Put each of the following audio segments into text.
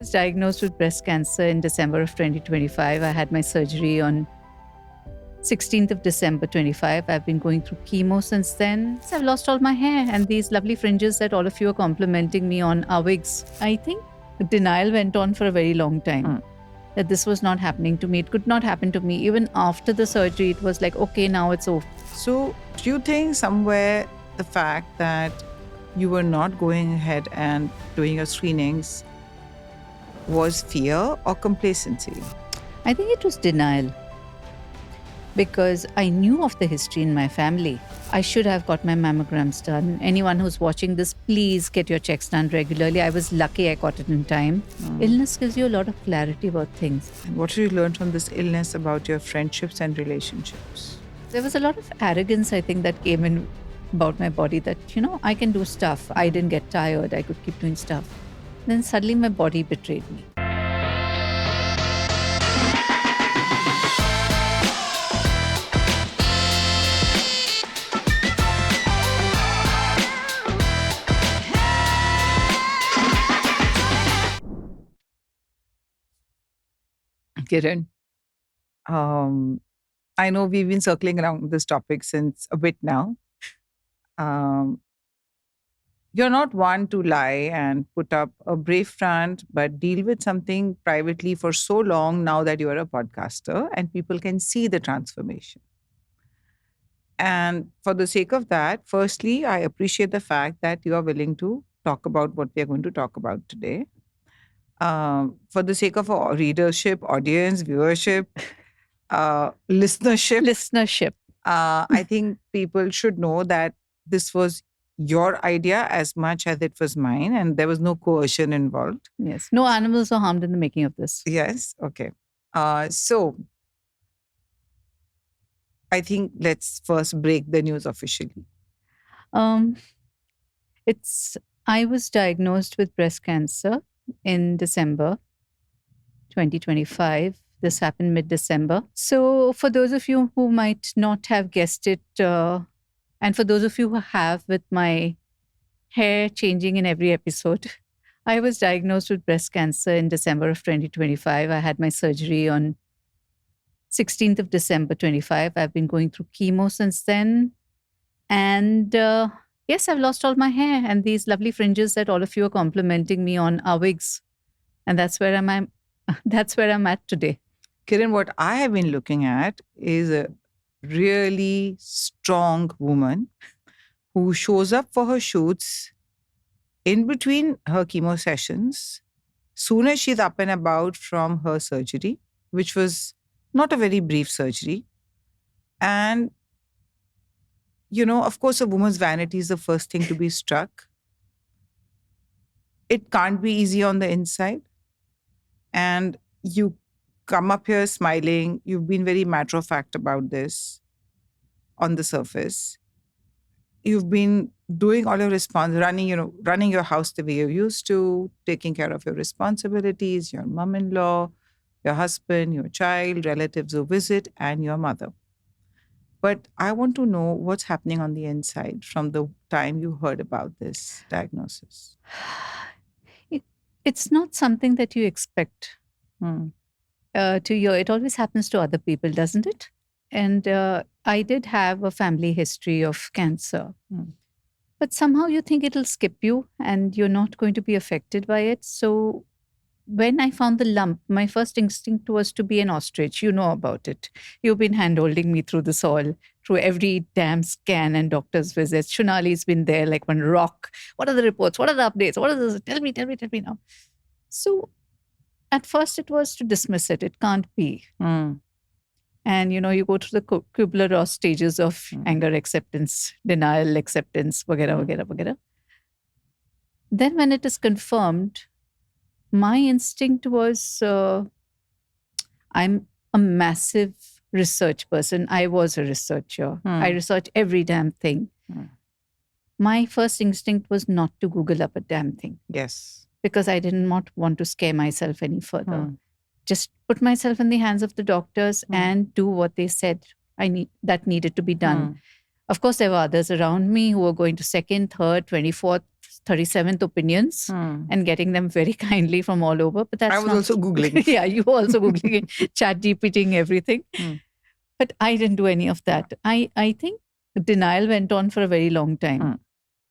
Was diagnosed with breast cancer in December of 2025. I had my surgery on 16th of December 25. I've been going through chemo since then. So I've lost all my hair, and these lovely fringes that all of you are complimenting me on are wigs. I think denial went on for a very long time. That this was not happening to me. It could not happen to me. Even after the surgery, it was like, okay, now it's over. So, do you think somewhere the fact that you were not going ahead and doing your screenings was fear or complacency? I think it was denial. Because I knew of the history in my family. I should have got my mammograms done. Anyone who's watching this, please get your checks done regularly. I was lucky I got it in time. Illness gives you a lot of clarity about things. And what did you learn from this illness about your friendships and relationships? There was a lot of arrogance, I think, that came in about my body that, I can do stuff. I didn't get tired. I could keep doing stuff. Then suddenly my body betrayed me. Kiran, I know we've been circling around this topic since a bit now. You're not one to lie and put up a brave front, but deal with something privately for so long now that you're a podcaster and people can see the transformation. And for the sake of that, firstly, I appreciate the fact that you are willing to talk about what we are going to talk about today. For the sake of our readership, audience, viewership, listenership, I think people should know that this was your idea as much as it was mine, and there was no coercion involved. Yes. No animals were harmed in the making of this. Yes. Okay. So I think let's first break the news officially. I was diagnosed with breast cancer in December 2025. This happened mid-December. So for those of you who might not have guessed it, and for those of you who have, with my hair changing in every episode, I was diagnosed with breast cancer in December of 2025. I had my surgery on 16th of December 25. I've been going through chemo since then. And yes, I've lost all my hair, and these lovely fringes that all of you are complimenting me on are wigs. And that's where I'm at today. Kiran, what I have been looking at is a really strong woman who shows up for her shoots in between her chemo sessions, soon as she's up and about from her surgery, which was not a very brief surgery. And, of course, a woman's vanity is the first thing to be struck. It can't be easy on the inside. And you come up here smiling. You've been very matter of fact about this on the surface. You've been doing all your running your house the way you used to, taking care of your responsibilities, your mom-in-law, your husband, your child, relatives who visit, and your mother. But I want to know what's happening on the inside from the time you heard about this diagnosis. It's not something that you expect to hear. It always happens to other people, doesn't it? And I did have a family history of cancer. But somehow you think it'll skip you and you're not going to be affected by it. So when I found the lump, my first instinct was to be an ostrich. You know about it. You've been hand-holding me through this all, through every damn scan and doctor's visits. Shunali's been there like one rock. What are the reports? What are the updates? What are the... Tell me now. So at first it was to dismiss it. It can't be. And, you go through the Kubler-Ross stages of anger acceptance, denial acceptance, vagera. Then when it is confirmed, my instinct was, I'm a massive research person. I was a researcher. I research every damn thing. My first instinct was not to Google up a damn thing. Yes. Because I did not want to scare myself any further. Just put myself in the hands of the doctors and do what they said that needed to be done. Of course, there were others around me who were going to second, third, 24th, 37th opinions and getting them very kindly from all over. But that's I was also Googling. Yeah, you were also Googling it, chat GPTing everything. But I didn't do any of that. I think denial went on for a very long time.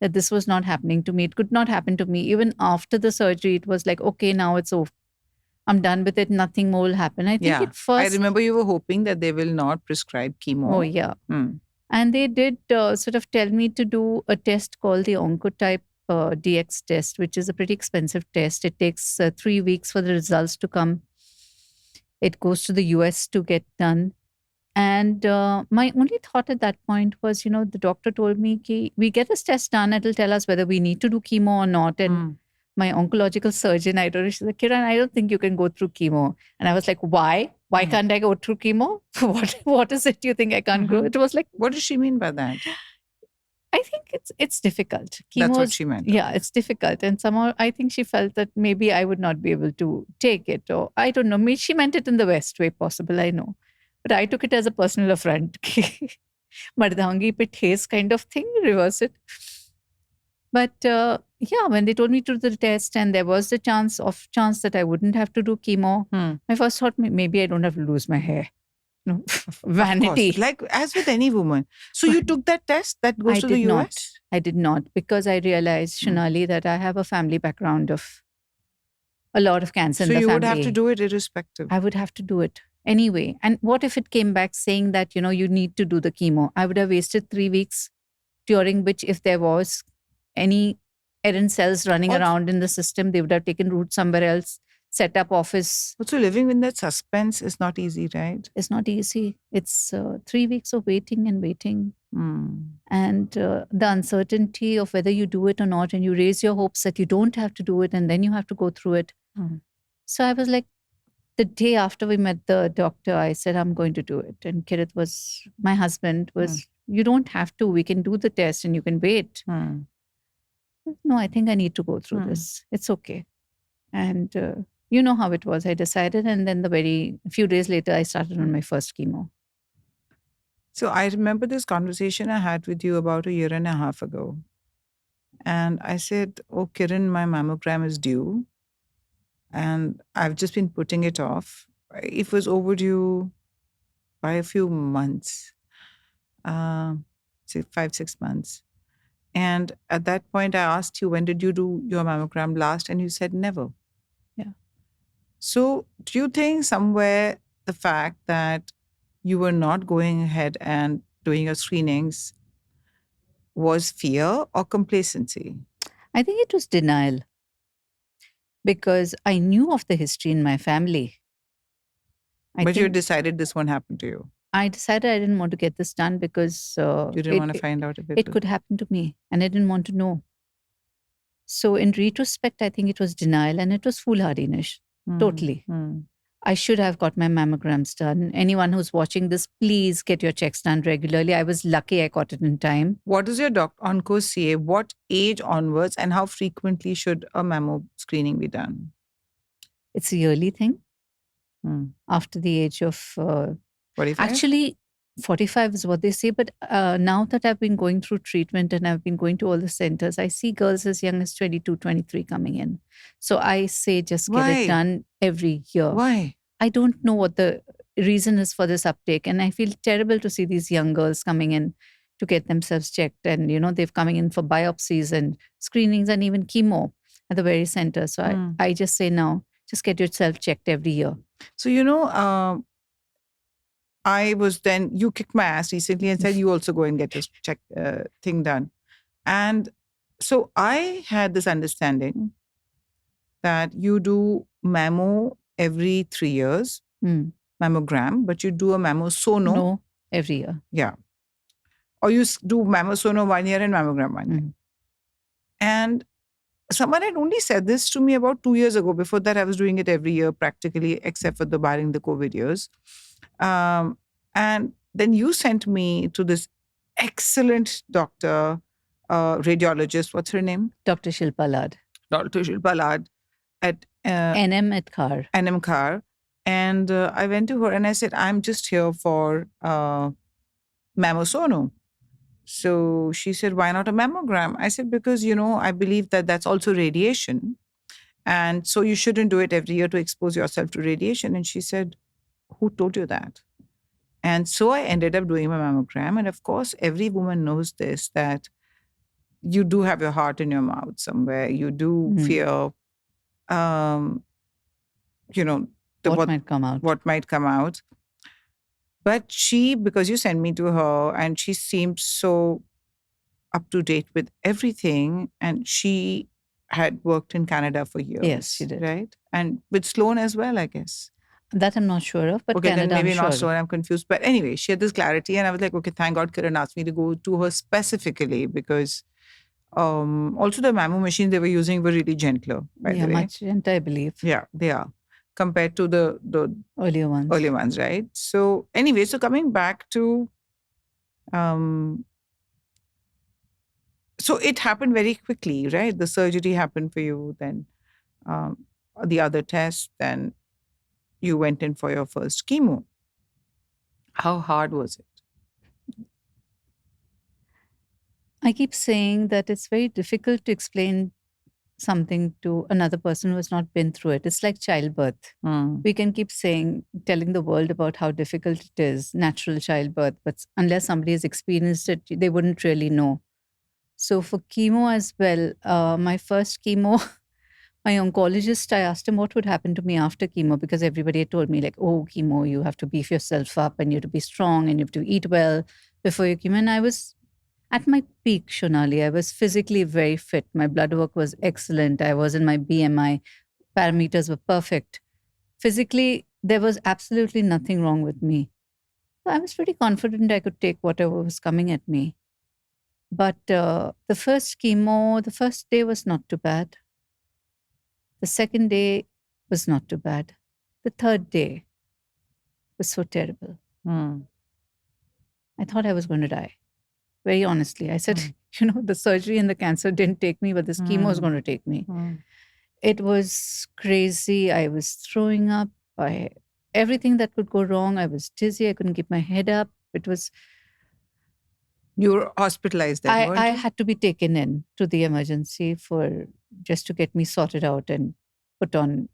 That this was not happening to me. It could not happen to me. Even after the surgery, it was like, okay, now it's over. I'm done with it. Nothing more will happen. I think at first, I remember you were hoping that they will not prescribe chemo. Oh, yeah. And they did sort of tell me to do a test called the Oncotype DX test, which is a pretty expensive test. It takes 3 weeks for the results to come. It goes to the US to get done. And my only thought at that point was, the doctor told me, we get this test done, it'll tell us whether we need to do chemo or not. And my oncological surgeon, I told her, she said, Kiran, I don't think you can go through chemo. And I was like, why? Why can't I go through chemo? What is it you think I can't go? It was like, what does she mean by that? I think it's difficult. Chemo That's what she meant. Yeah, it's difficult. And somehow I think she felt that maybe I would not be able to take it. Or I don't know. Maybe she meant it in the best way possible, I know. But I took it as a personal affront. Mardangi pe thés kind of thing, reverse it. But when they told me to do the test and there was the chance that I wouldn't have to do chemo, my first thought, maybe I don't have to lose my hair. Vanity. Like as with any woman. So you took that test that goes to the US? I did not, because I realized, Shonali, that I have a family background of a lot of cancer in the family. So you would have to do it irrespective. I would have to do it anyway. And what if it came back saying that, you need to do the chemo? I would have wasted 3 weeks, during which if there was any errant cells running around in the system, they would have taken root somewhere else, set up office. So living with that suspense is not easy, right? It's not easy. It's 3 weeks of waiting and waiting. And the uncertainty of whether you do it or not, and you raise your hopes that you don't have to do it and then you have to go through it. So I was like, the day after we met the doctor, I said, I'm going to do it. And Kiran was, my husband was, you don't have to. We can do the test and you can wait. No, I think I need to go through this. It's okay. And you know how it was. I decided. And then a few days later, I started on my first chemo. So I remember this conversation I had with you about a year and a half ago. And I said, oh, Kiran, my mammogram is due. And I've just been putting it off. It was overdue by a few months, 5-6 months. And at that point, I asked you, when did you do your mammogram last? And you said never. Yeah. So do you think somewhere the fact that you were not going ahead and doing your screenings was fear or complacency? I think it was denial. Because I knew of the history in my family. But you decided this won't happen to you. I decided I didn't want to get this done because you didn't want to find out if it could happen to me, and I didn't want to know. So in retrospect, I think it was denial and it was foolhardiness. Totally. I should have got my mammograms done. Anyone who's watching this, please get your checks done regularly. I was lucky I got it in time. What does your onco say? What age onwards and how frequently should a mammo screening be done? It's a yearly thing. After the age of 45? Actually, 45 is what they say. But now that I've been going through treatment and I've been going to all the centers, I see girls as young as 22, 23 coming in. So I say just get it done every year. Why? I don't know what the reason is for this uptake. And I feel terrible to see these young girls coming in to get themselves checked. And, they've coming in for biopsies and screenings and even chemo at the very center. So I just say now, just get yourself checked every year. So, you kicked my ass recently and said you also go and get your check thing done. And so I had this understanding that you do mammo every 3 years, mammogram, but you do a mammosono. No, every year. Yeah. Or you do mammosono 1 year and mammogram 1 year. And someone had only said this to me about 2 years ago. Before that, I was doing it every year practically, except for barring the COVID years. And then you sent me to this excellent doctor, radiologist. What's her name? Dr. Shilpa Lad. Dr. Shilpa Lad at NM at Khar. NM Khar. And I went to her and I said, I'm just here for mammosono. So she said, why not a mammogram? I said, because, I believe that that's also radiation. And so you shouldn't do it every year to expose yourself to radiation. And she said, who told you that? And so I ended up doing my mammogram. And of course, every woman knows this, that you do have your heart in your mouth somewhere. You do fear, um, what might come out. What might come out. But because you sent me to her and she seemed so up to date with everything, and she had worked in Canada for years. Yes, she did. Right? And with Sloan as well, I guess. That I'm not sure of, but okay, Canada, then maybe I'm not sure. Sloan, I'm confused. But anyway, she had this clarity, and I was like, okay, thank God Kiran asked me to go to her specifically, because also the mammo machines they were using were really gentler, by the way. Much gentler, I believe. Yeah, they are, compared to the earlier ones. Right? So anyway, so coming back to so it happened very quickly, right? The surgery happened for you, then the other test, then you went in for your first chemo. How hard was it? I keep saying that it's very difficult to explain something to another person who has not been through it. It's like childbirth. We can keep telling the world about how difficult it is, natural childbirth, but unless somebody has experienced it, they wouldn't really know. So for chemo as well, my first chemo, my oncologist, I asked him what would happen to me after chemo, because everybody had told me like, oh, chemo, you have to beef yourself up and you have to be strong and you have to eat well before your chemo. And I was at my peak, Shonali. I was physically very fit. My blood work was excellent. I was in my BMI. Parameters were perfect. Physically, there was absolutely nothing wrong with me. So I was pretty confident I could take whatever was coming at me. But the first chemo, the first day was not too bad. The second day was not too bad. The third day was so terrible. I thought I was going to die. Very honestly. I said, the surgery and the cancer didn't take me, but this chemo is going to take me. It was crazy. I was throwing up. Everything that could go wrong. I was dizzy. I couldn't keep my head up. It was... You were hospitalized then, weren't you? I had to be taken in to the emergency just to get me sorted out and put on,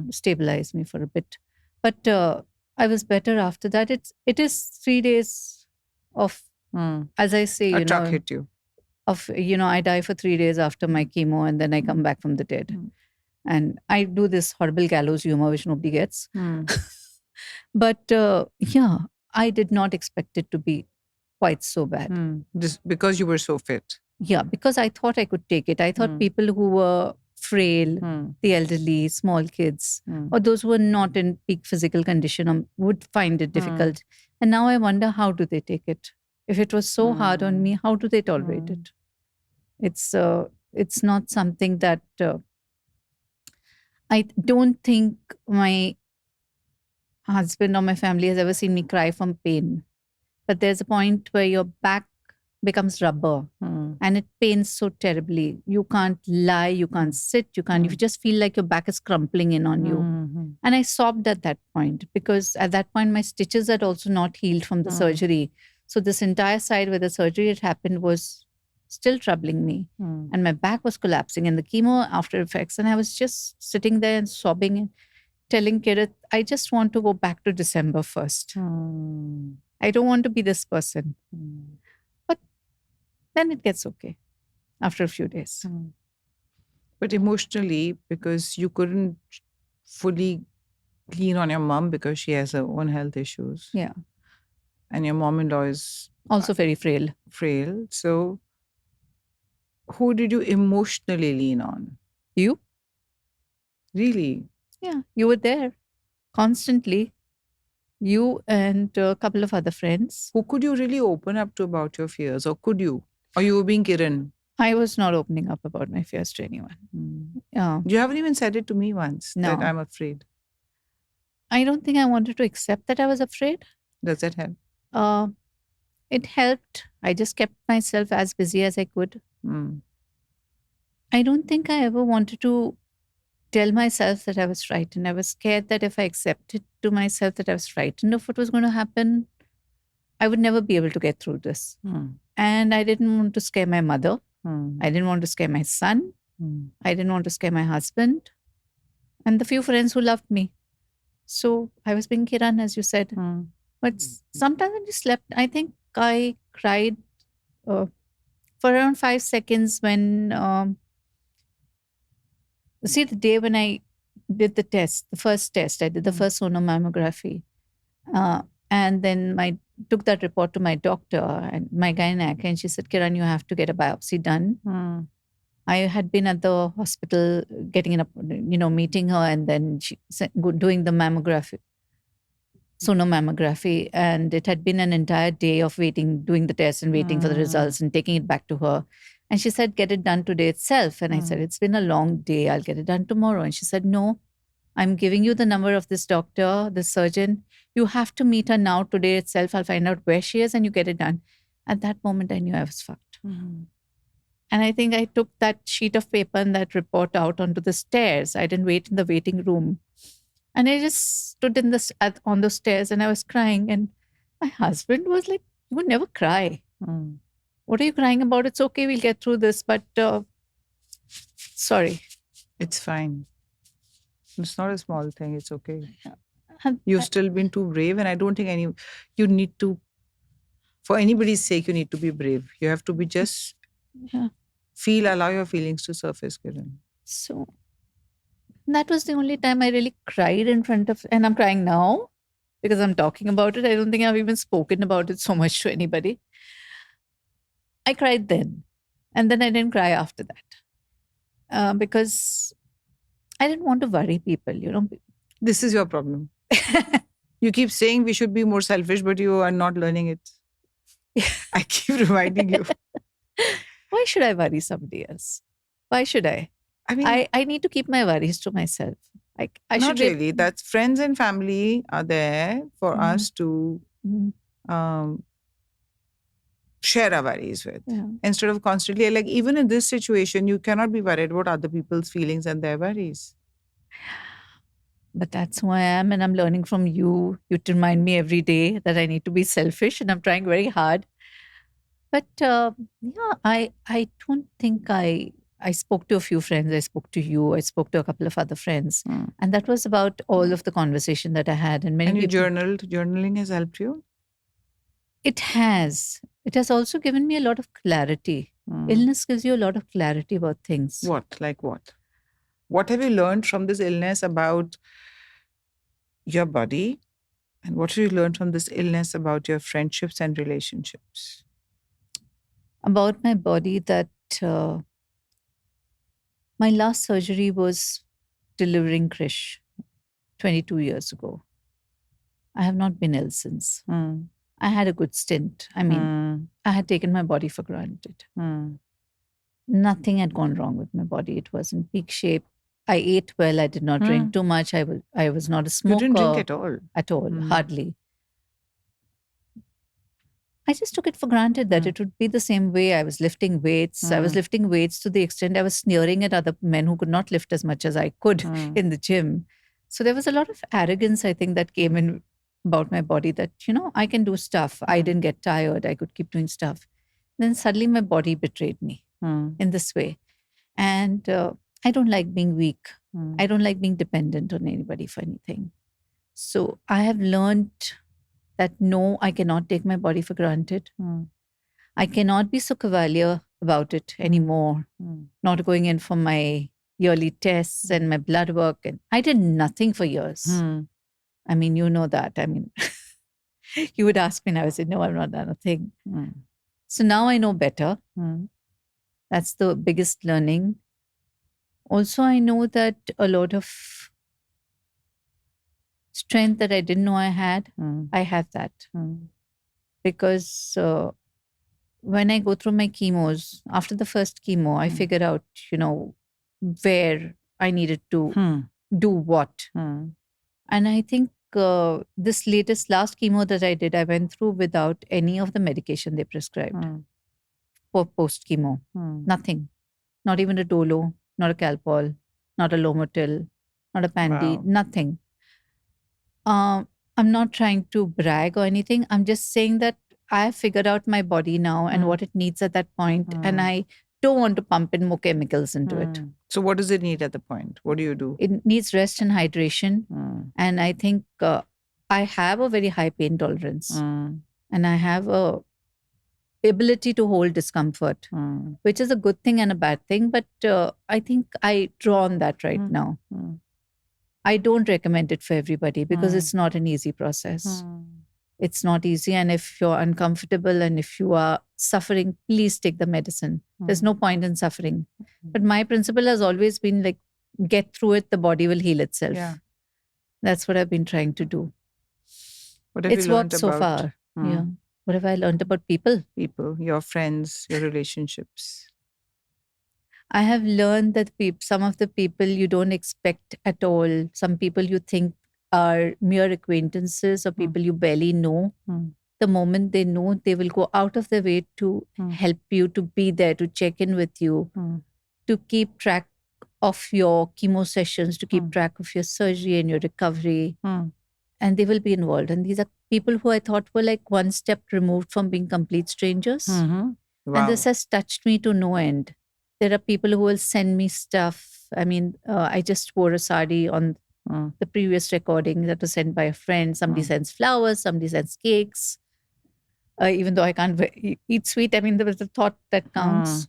stabilize me for a bit. But I was better after that. It is 3 days of, as I say, a truck hit you. I die for 3 days after my chemo, and then I come back from the dead. And I do this horrible gallows humor, which nobody gets. But I did not expect it to be quite so bad. Just because you were so fit. Yeah, because I thought I could take it. I thought people who were frail, the elderly, small kids, or those who were not in peak physical condition would find it difficult. And now I wonder, how do they take it? If it was so hard on me, how do they tolerate it? It's not something that I don't think my husband or my family has ever seen me cry from pain. But there's a point where your back becomes rubber and it pains so terribly. You can't lie, you can't sit, you just feel like your back is crumpling in on you. And I sobbed at that point, because at that point my stitches had also not healed from the surgery. So this entire side where the surgery had happened was still troubling me. And my back was collapsing and the chemo after effects. And I was just sitting there and sobbing and telling Kiran, I just want to go back to December 1st. I don't want to be this person. But then it gets okay after a few days. But emotionally, because you couldn't fully lean on your mom because she has her own health issues. Yeah. And your mom-in-law is also very frail. So who did you emotionally lean on? You. Really? Yeah, you were there constantly. You and a couple of other friends. Who could you really open up to about your fears? Or could you? Or you were being Kiran? I was not opening up about my fears to anyone. Yeah. You haven't even said it to me once, that I'm afraid. I don't think I wanted to accept that I was afraid. Does that help? It helped. I just kept myself as busy as I could. I don't think I ever wanted to tell myself that I was frightened. I was scared that if I accepted to myself that I was frightened of what was going to happen, I would never be able to get through this. And I didn't want to scare my mother. I didn't want to scare my son. I didn't want to scare my husband and the few friends who loved me. So I was being Kiran, as you said. But sometimes when you slept, I think I cried for around 5 seconds when, see, the day when I did the test, the first test, I did the first sonomammography. And then took that report to my doctor and my gynec, and she said, Kiran, you have to get a biopsy done. I had been at the hospital meeting her, and then she doing the mammography, sonomammography, and it had been an entire day of waiting, doing the test and waiting for the results and taking it back to her. And she said, get it done today itself. And I said, it's been a long day. I'll get it done tomorrow. And she said, no, I'm giving you the number of this doctor, this surgeon. You have to meet her now, today itself. I'll find out where she is and you get it done. At that moment, I knew I was fucked. And I think I took that sheet of paper and that report out onto the stairs. I didn't wait in the waiting room. And I just stood on the stairs and I was crying. And my husband was like, you would never cry. What are you crying about? It's okay, we'll get through this. But sorry. It's fine. It's not a small thing. It's okay. You've still been too brave. And I don't think you need to, for anybody's sake, you need to be brave. You have to be just allow your feelings to surface, Kiran. So that was the only time I really cried in front of, and I'm crying now because I'm talking about it. I don't think I've even spoken about it so much to anybody. I cried then. And then I didn't cry after that. Because I didn't want to worry people, This is your problem. You keep saying we should be more selfish, but you are not learning it. I keep reminding you. Why should I worry somebody else? Why should I? I mean, I need to keep my worries to myself. I not should really. That's friends and family are there for us to share our worries with. Instead of constantly, like even in this situation, you cannot be worried about other people's feelings and their worries. But that's who I am, and I'm learning from you. You remind me every day that I need to be selfish, and I'm trying very hard. But I don't think I spoke to a few friends. I spoke to you. I spoke to a couple of other friends, and that was about all of the conversation that I had. And many people, journaled. Journaling has helped you. It has. It has also given me a lot of clarity. Illness gives you a lot of clarity about things. What? Like what? What have you learned from this illness about your body? And what have you learned from this illness about your friendships and relationships? About my body, that my last surgery was delivering Krish 22 years ago. I have not been ill since. I had a good stint. I mean, I had taken my body for granted. Nothing had gone wrong with my body. It was in peak shape. I ate well. I did not drink too much. I was not a smoker. You didn't drink at all? At all, hardly. I just took it for granted that it would be the same way. I was lifting weights. I was lifting weights to the extent I was sneering at other men who could not lift as much as I could in the gym. So there was a lot of arrogance, I think, that came in about my body that, I can do stuff. I didn't get tired. I could keep doing stuff. Then suddenly my body betrayed me in this way. And I don't like being weak. I don't like being dependent on anybody for anything. So I have learned that no, I cannot take my body for granted. I cannot be so cavalier about it anymore. Not going in for my yearly tests and my blood work. And I did nothing for years. I mean, you know that. I mean, you would ask me and I would say, no, I've not done a thing. So now I know better. That's the biggest learning. Also, I know that a lot of strength that I didn't know I had, I have that. Because when I go through my chemos, after the first chemo, I figured out, where I needed to do what. And I think this last chemo that I did, I went through without any of the medication they prescribed for post-chemo. Nothing. Not even a Dolo, not a Calpol, not a Lomotil, not a Pandy, nothing. I'm not trying to brag or anything. I'm just saying that I have figured out my body now and what it needs at that point, and I don't want to pump in more chemicals into it. So what does it need at the point? What do you do? It needs rest and hydration. And I think I have a very high pain tolerance, and I have a ability to hold discomfort, which is a good thing and a bad thing. But I think I draw on that right now. I don't recommend it for everybody because it's not an easy process. It's not easy. And if you're uncomfortable and if you are suffering, please take the medicine. There's no point in suffering. But my principle has always been like, get through it, the body will heal itself. Yeah. That's what I've been trying to do. What have It's you learned worked so about far. Yeah. What have I learned about people? people, your friends, your relationships? I have learned that some of the people you don't expect at all, some people you think are mere acquaintances or people you barely know, the moment they know, they will go out of their way to help you, to be there, to check in with you, to keep track of your chemo sessions, to keep track of your surgery and your recovery. And they will be involved. And these are people who I thought were like one step removed from being complete strangers. Wow. And this has touched me to no end. There are people who will send me stuff. I mean, I just wore a sari on the previous recording that was sent by a friend. Somebody sends flowers, somebody sends cakes. Even though I can't eat sweet, I mean, there was the thought that counts.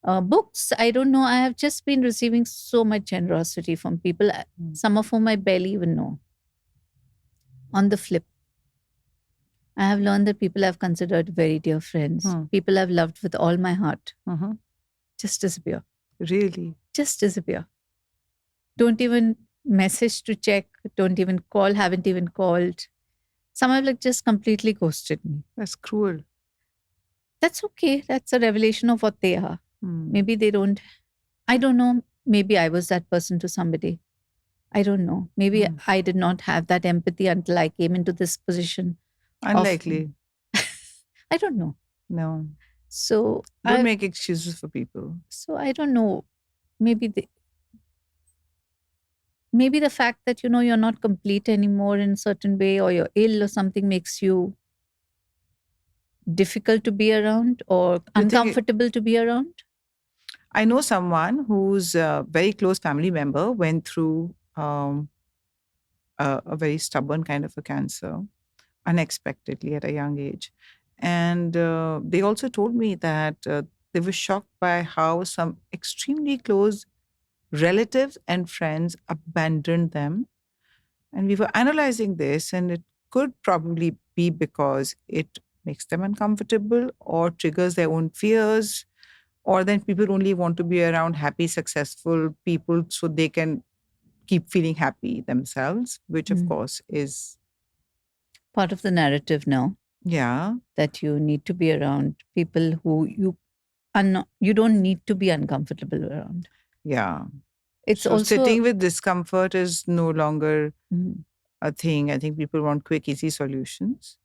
Books, I don't know. I have just been receiving so much generosity from people, some of whom I barely even know. On the flip, I have learned that people I've considered very dear friends, people I've loved with all my heart, just disappear. Really? Just disappear. Don't even message to check, don't even call, haven't even called. Some have like just completely ghosted me. That's cruel. That's okay. That's a revelation of what they are. Maybe they don't, I don't know. Maybe I was that person to somebody. I don't know. Maybe I did not have that empathy until I came into this position. Unlikely. I don't know. No. So don't make excuses for people. So I don't know. Maybe the fact that you're not complete anymore in a certain way, or you're ill or something, makes you difficult to be around or uncomfortable to be around. I know someone whose very close family member went through a very stubborn kind of a cancer unexpectedly at a young age. And they also told me that they were shocked by how some extremely close relatives and friends abandoned them. And we were analyzing this, and it could probably be because it makes them uncomfortable or triggers their own fears, or then people only want to be around happy, successful people so they can keep feeling happy themselves, which of course is part of the narrative now. Yeah. That you need to be around people who you don't need to be uncomfortable around. Yeah. It's so also sitting with discomfort is no longer a thing. I think people want quick, easy solutions.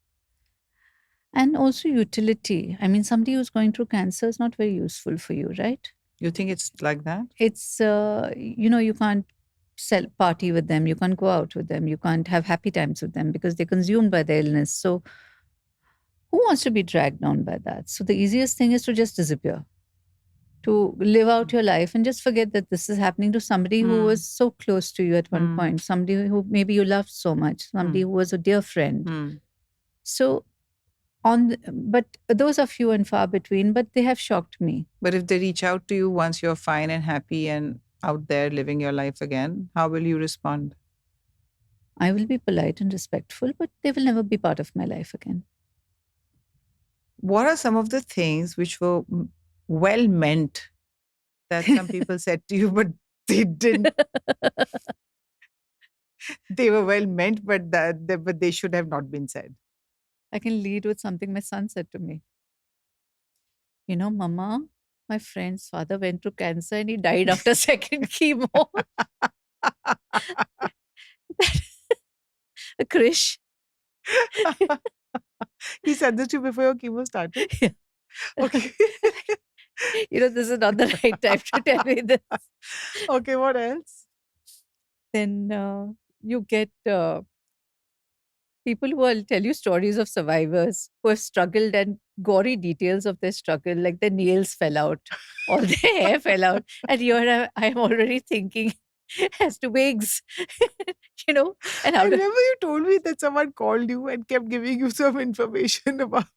And also utility. I mean, somebody who's going through cancer is not very useful for you, right? You think it's like that? It's, you can't party with them. You can't go out with them. You can't have happy times with them because they're consumed by their illness. So who wants to be dragged down by that? So the easiest thing is to just disappear, to live out your life and just forget that this is happening to somebody who was so close to you at one point, somebody who maybe you loved so much, somebody who was a dear friend. So but those are few and far between, but they have shocked me. But if they reach out to you once you're fine and happy and out there living your life again, how will you respond? I will be polite and respectful, but they will never be part of my life again. What are some of the things which were well meant that some people said to you, but they didn't? They were well meant, but they should have not been said. I can lead with something my son said to me. Mama, my friend's father went through cancer and he died after second chemo. Krish. He said this to you before your chemo started? Yeah. Okay. This is not the right time to tell me this. Okay, what else? Then you get people who will tell you stories of survivors who have struggled and gory details of their struggle, like their nails fell out, all their hair fell out. And here I'm already thinking as to wigs, and I how to. remember you told me that someone called you and kept giving you some information about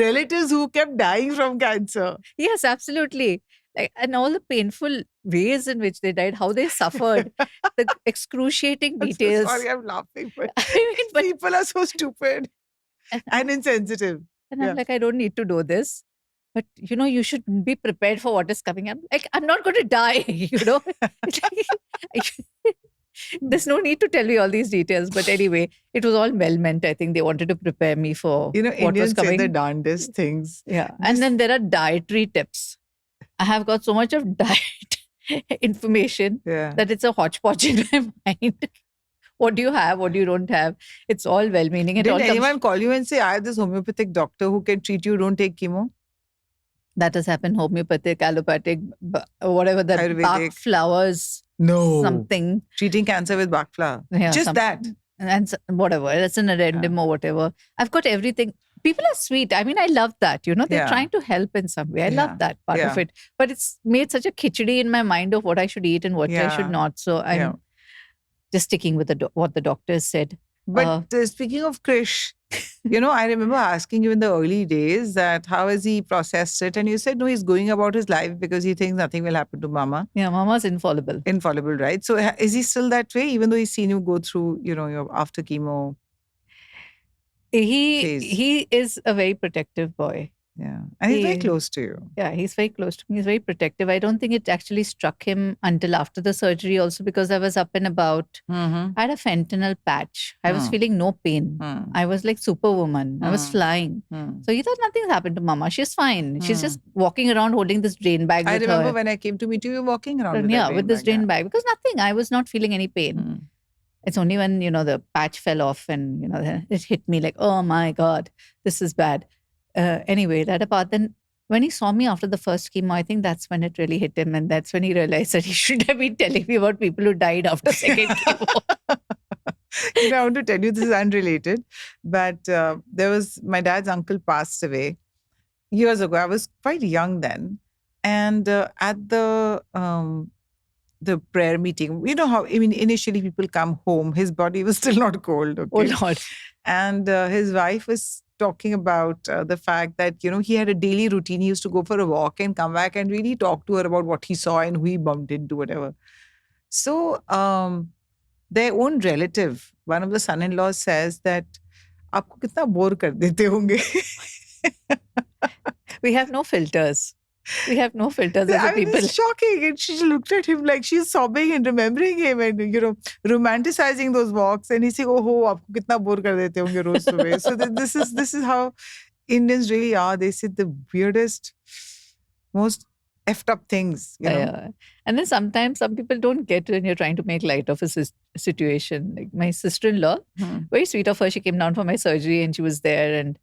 relatives who kept dying from cancer. Yes, absolutely. Like, and all the painful ways in which they died, how they suffered, the excruciating I'm so details. sorry, I'm laughing, but I mean, but people are so stupid and, and insensitive. and Yeah. I'm like, I don't need to know this. But you should be prepared for what is coming. I'm like, I'm not going to die, It's like, there's no need to tell me all these details. But anyway, it was all well meant. I think they wanted to prepare me for what was Indians say coming. the darndest things. Yeah. And then there are dietary tips. I have got so much of diet information that it's a hodgepodge in my mind. What do you have? What do you don't have? It's all well-meaning. It all Did comes. anyone call you and say, I have this homeopathic doctor who can treat you, don't take chemo? That has happened. Homeopathic, allopathic, whatever the Bach Ayurvedic. flowers, No. something. Treating cancer with Bach flower. Yeah, Just that. And whatever. That's an addendum or whatever. I've got everything. People are sweet. I mean, I love that. They're Yeah. trying to help in some way. I love that part of Yeah. it. But it's made such a khichdi in my mind of what I should eat and what I Yeah. should not. So I'm just sticking with what the doctors said. But speaking of Krish, I remember asking you in the early days that how has he processed it? And you said, no, he's going about his life because he thinks nothing will happen to Mama. Yeah, Mama's infallible. Infallible, right? So is he still that way, even though he's seen you go through, your after chemo? He is a very protective boy. Yeah. And he's very close to you. Yeah, he's very close to me. He's very protective. I don't think it actually struck him until after the surgery also because I was up and about. Mm-hmm. I had a fentanyl patch. I was feeling no pain. I was like superwoman. I was flying. So he thought nothing's happened to Mama. She's fine. She's just walking around holding this drain bag with her. I remember when I came to meet you, you were walking around with this drain bag because nothing. I was not feeling any pain. It's only when, the patch fell off and, it hit me like, oh my God, this is bad. Anyway, that apart, then when he saw me after the first chemo, I think that's when it really hit him. And that's when he realized that he should have been telling me about people who died after second chemo. I want to tell you, this is unrelated, but there was, my dad's uncle passed away years ago. I was quite young then. And at the prayer meeting, you know how, initially people come home, his body was still not cold. Okay? Oh Lord. And his wife was talking about the fact that, he had a daily routine. He used to go for a walk and come back and really talk to her about what he saw and who he bumped into, whatever. So their own relative, one of the son-in-laws says that, "Aapko kitna bore kar dete honge." We have no filters. We have no filters as a people. It's shocking. And she looked at him like she's sobbing and remembering him and, romanticizing those walks. And he's saying, oh, aapko kitna bore kar dete honge roz subah. So this is how Indians really are. They say the weirdest, most effed up things. Yeah. And then sometimes some people don't get when you're trying to make light of a situation. Like my sister-in-law, very sweet of her. She came down for my surgery and she was there. And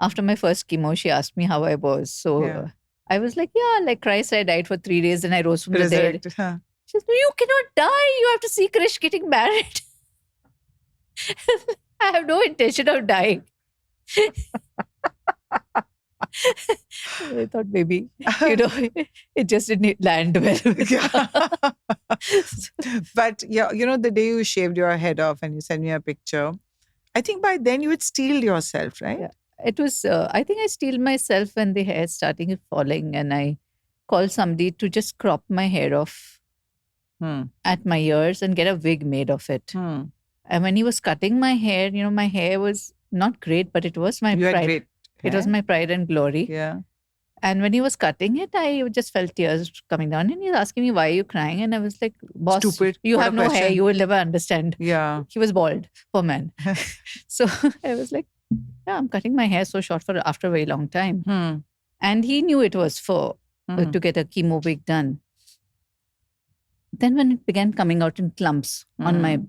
after my first chemo, she asked me how I was. So I was like, like Christ, I died for 3 days and I rose from the dead. Huh? She says, no, you cannot die. You have to see Krish getting married. I have no intention of dying. I thought maybe, it just didn't land well. But the day you shaved your head off and you sent me a picture, I think by then you had steeled yourself, right? Yeah. It was, I think I steeled myself when the hair started falling and I called somebody to just crop my hair off at my ears and get a wig made of it. And when he was cutting my hair, my hair was not great, but it was my You pride. had great hair. It was my pride and glory. Yeah. And when he was cutting it, I just felt tears coming down. And he's asking me, why are you crying? And I was like, boss, Stupid. you What a have no hair. question. You will never understand. Yeah. He was bald, poor man. So I was like, yeah, I'm cutting my hair so short after a very long time. And he knew it was for to get a chemo wig done. Then when it began coming out in clumps on my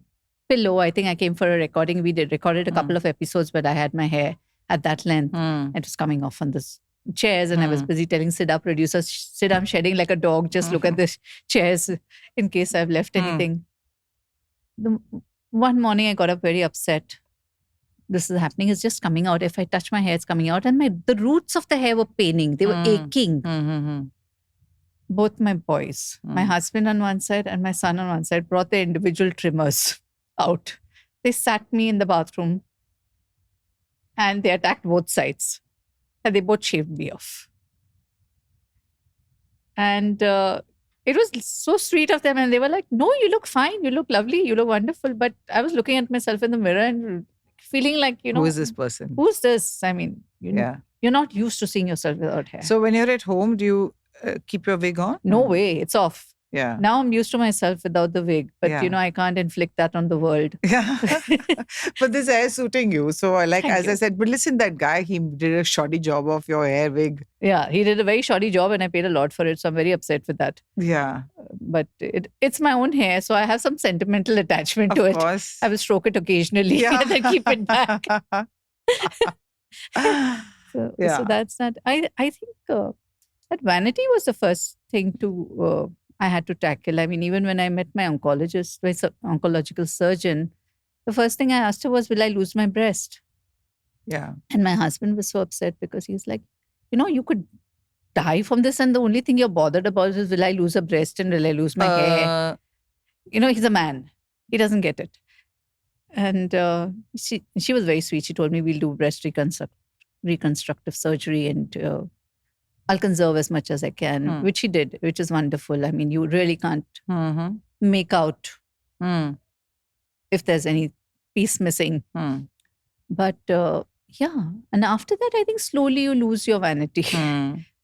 pillow, I think I came for a recording. We recorded a couple of episodes, but I had my hair at that length. It was coming off on this chairs and I was busy telling Siddha, producer, Sid, I'm shedding like a dog. Just look at the chairs in case I've left anything. One morning I got up very upset this is happening. It's just coming out. If I touch my hair, it's coming out. And the roots of the hair were paining. They were aching. Both my boys, my husband on one side and my son on one side, brought their individual trimmers out. They sat me in the bathroom and they attacked both sides. And they both shaved me off. And it was so sweet of them. And they were like, no, you look fine. You look lovely. You look wonderful. But I was looking at myself in the mirror and feeling like, who is this person? Who's this? I mean, you're not used to seeing yourself without hair. So when you're at home, do you keep your wig on? No way. It's off. Yeah. Now I'm used to myself without the wig, but I can't inflict that on the world. Yeah. But this hair is suiting you. So I said, but listen, that guy, he did a shoddy job of your hair wig. Yeah, he did a very shoddy job and I paid a lot for it. So I'm very upset with that. Yeah. But it's my own hair. So I have some sentimental attachment to it. Of course. I will stroke it occasionally and then keep it back. So that's not, I think that vanity was the first thing I had to tackle. I mean, even when I met my oncologist, my oncological surgeon, the first thing I asked her was, will I lose my breast? Yeah. And my husband was so upset because he's like, you could die from this and the only thing you're bothered about is, will I lose a breast and will I lose my hair? He's a man. He doesn't get it. And she was very sweet. She told me we'll do breast reconstructive surgery and I'll conserve as much as I can, which she did, which is wonderful. I mean, you really can't make out if there's any piece missing. But and after that, I think slowly you lose your vanity.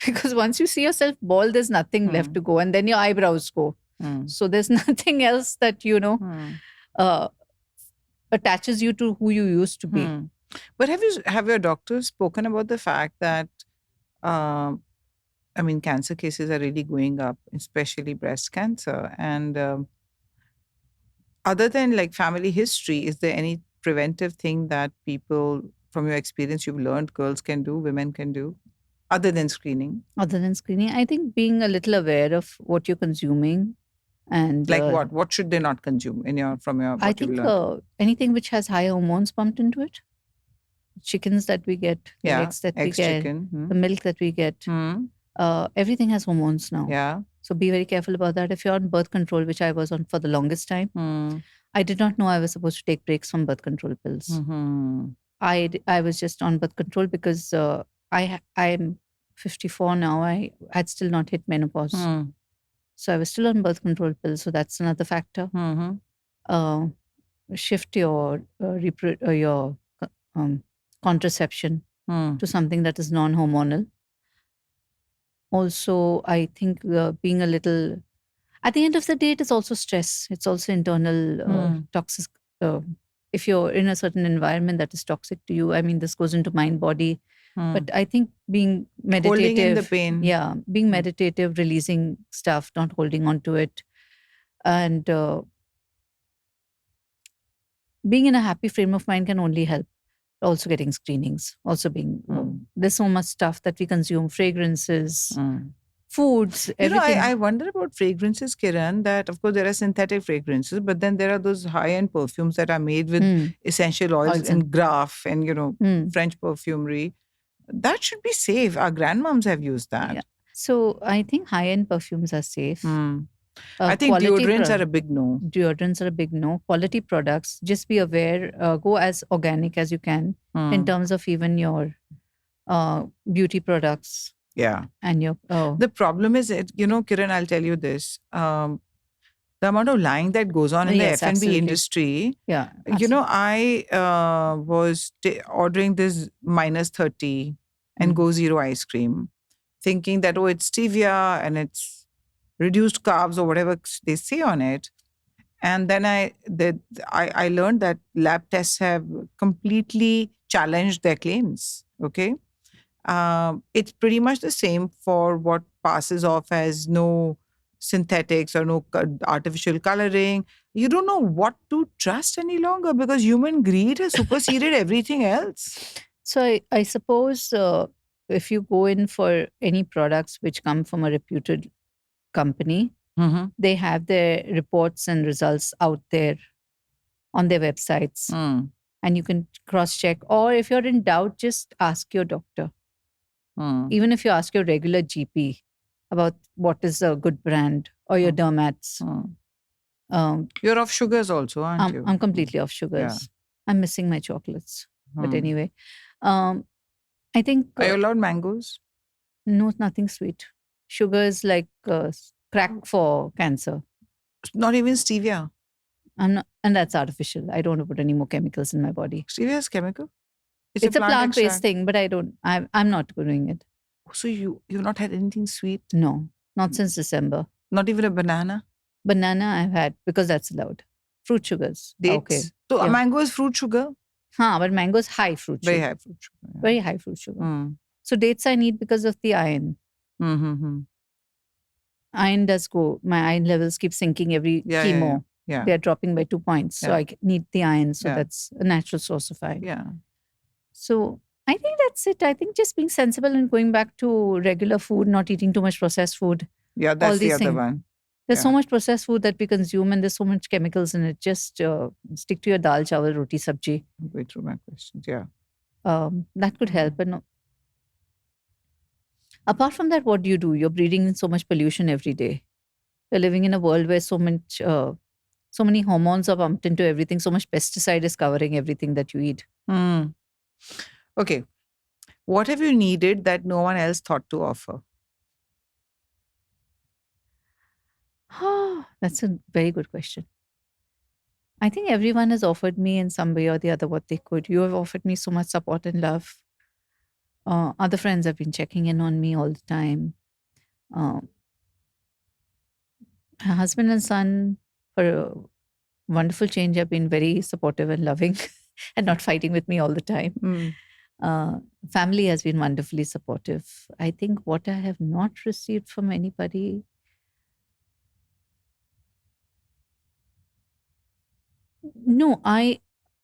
Because once you see yourself bald, there's nothing left to go. And then your eyebrows go. So there's nothing else that, attaches you to who you used to be. But have your doctors spoken about the fact that cancer cases are really going up, especially breast cancer. And other than like family history, is there any preventive thing that people, from your experience, you've learned girls can do, women can do, other than screening? Other than screening, I think being a little aware of what you're consuming. And like what? What should they not consume I think anything which has high hormones pumped into it. Chickens that we get, the eggs that we get, the milk that we get. Everything has hormones now. Yeah. So be very careful about that. If you're on birth control, which I was on for the longest time, I did not know I was supposed to take breaks from birth control pills. I was just on birth control because I'm 54 now. I had still not hit menopause. So I was still on birth control pills. So that's another factor. Shift your contraception to something that is non-hormonal. Also, I think being a little, at the end of the day, it is also stress. It's also internal toxic. If you're in a certain environment that is toxic to you, I mean, this goes into mind, body. But I think being meditative. Holding in the pain. Yeah, being meditative, releasing stuff, not holding on to it. And being in a happy frame of mind can only help. Also getting screenings, also being, there's so much stuff that we consume, fragrances, foods, everything. I wonder about fragrances, Kiran, that of course there are synthetic fragrances, but then there are those high-end perfumes that are made with essential oils and Graf and, French perfumery. That should be safe. Our grandmoms have used that. Yeah. So I think high-end perfumes are safe. I think deodorants are a big no. Deodorants are a big no. Quality products, just be aware, go as organic as you can in terms of even your beauty products. Yeah. And your... The problem is, Kiran, I'll tell you this. The amount of lying that goes on in the F&B absolutely. industry. Yeah. I was ordering this -30 and Go Zero ice cream, thinking that, it's stevia and it's reduced carbs or whatever they say on it. And then I learned that lab tests have completely challenged their claims. Okay. It's pretty much the same for what passes off as no synthetics or no artificial coloring. You don't know what to trust any longer because human greed has superseded everything else. So I suppose if you go in for any products which come from a reputed company, they have their reports and results out there on their websites. and you can cross check. Or if you're in doubt, just ask your doctor. Even if you ask your regular GP about what is a good brand, or your dermats. You're off sugars also, aren't you? I'm completely off sugars. I'm missing my chocolates. But anyway, I think... Are you allowed mangoes? No, nothing sweet. Sugar is like crack for cancer. Not even stevia? I'm not, and that's artificial. I don't want to put any more chemicals in my body. Stevia is chemical? It's a plant-based thing, but I'm not doing it. So you've not had anything sweet? No, not since December. Not even a banana? Banana I've had because that's allowed. Fruit sugars. Dates? Okay. So a mango is fruit sugar? But mango is high fruit sugar. Very high fruit sugar. Yeah. Very high fruit sugar. So dates I need because of the iron. Iron does go. My iron levels keep sinking every chemo. Yeah. They're dropping by 2 points. So I need the iron. So that's a natural source of iron. Yeah. So I think that's it. I think just being sensible and going back to regular food, not eaating too much processed food. Yeah, that's the other one. There's so much processed food that we consume and there's so much chemicals in it. Just stick to your dal, chawal, roti, sabji. I'm going through my questions, that could help. But no. Apart from that, what do you do? You're breathing in so much pollution every day. You're living in a world where so many hormones are pumped into everything. So much pesticide is covering everything that you eat. Okay. What have you needed that no one else thought to offer? That's a very good question. I think everyone has offered me in some way or the other what they could. You have offered me so much support and love. Other friends have been checking in on me all the time. My husband and son, for a wonderful change, have been very supportive and loving and not fighting with me all the time. Family has been wonderfully supportive. I think what I have not received from anybody... No, I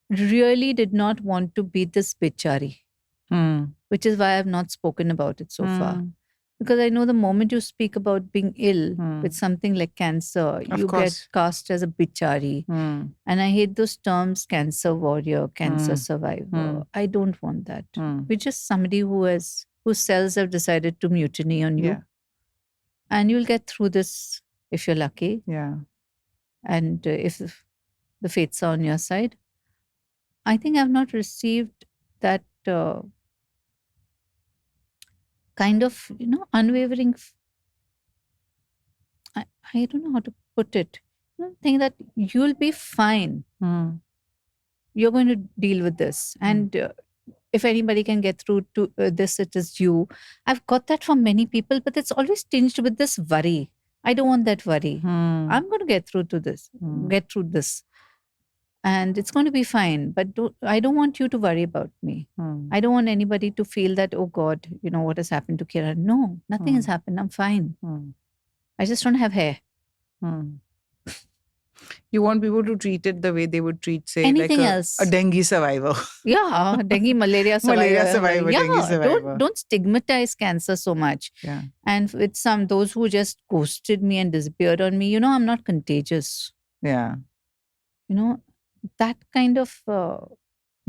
really did not want to be this bichari, which is why I have not spoken about it so far. Because I know the moment you speak about being ill with something like cancer, you get cast as a bichari. And I hate those terms, cancer warrior, cancer survivor. I don't want that. We're just somebody whose cells have decided to mutiny on you. And you'll get through this if you're lucky. And if the fates are on your side. I think I've not received that kind of, unwavering... I don't know how to put it. Think that you'll be fine. You're going to deal with this. And if anybody can get through to this, it is you. I've got that from many people, but it's always tinged with this worry. I don't want that worry. I'm going to get through this. And it's going to be fine. But I don't want you to worry about me. I don't want anybody to feel that, oh God, what has happened to Kiran. No, nothing has happened. I'm fine. I just don't have hair. You want people to treat it the way they would treat, say, anything like else. A dengue survivor. Yeah, dengue, malaria survivor. Malaria survivor, dengue survivor. Don't stigmatize cancer so much. And with those who just ghosted me and disappeared on me, I'm not contagious. That kind of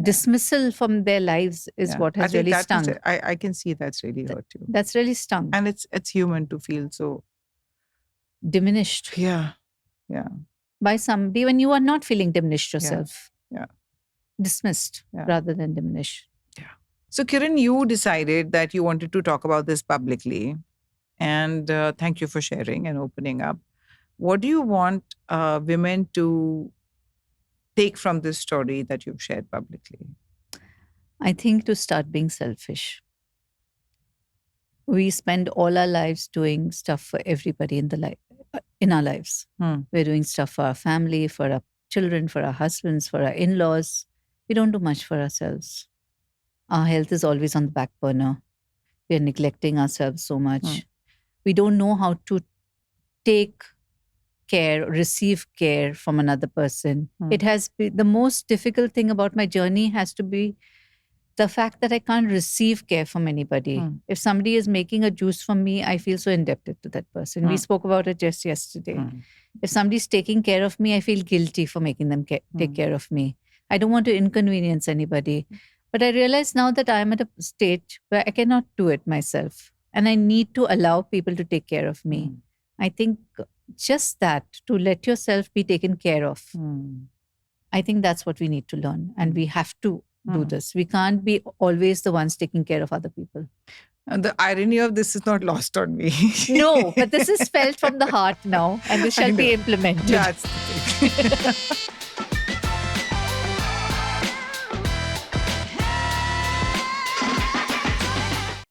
dismissal from their lives is what has really stung. I can see that's really hurt you. That's really stung. And it's human to feel so diminished. By somebody when you are not feeling diminished yourself. Dismissed rather than diminished. So Kiran, you decided that you wanted to talk about this publicly. And thank you for sharing and opening up. What do you want women to take from this story that you've shared publicly? I think to start being selfish. We spend all our lives doing stuff for everybody in our lives. We're doing stuff for our family, for our children, for our husbands, for our in-laws. We don't do much for ourselves. Our health is always on the back burner. We are neglecting ourselves so much. We don't know how to take care, receive care from another person. It has been the most difficult thing about my journey has to be the fact that I can't receive care from anybody. If somebody is making a juice for me, I feel so indebted to that person. We spoke about it just yesterday. If somebody's taking care of me, I feel guilty for making them take care of me. I don't want to inconvenience anybody. But I realize now that I'm at a stage where I cannot do it myself. And I need to allow people to take care of me. I think just that, to let yourself be taken care of. I think that's what we need to learn. And we have to do this. We can't be always the ones taking care of other people. And the irony of this is not lost on me. No, but this is felt from the heart now, and this I shall be know. implemented. That's the thing.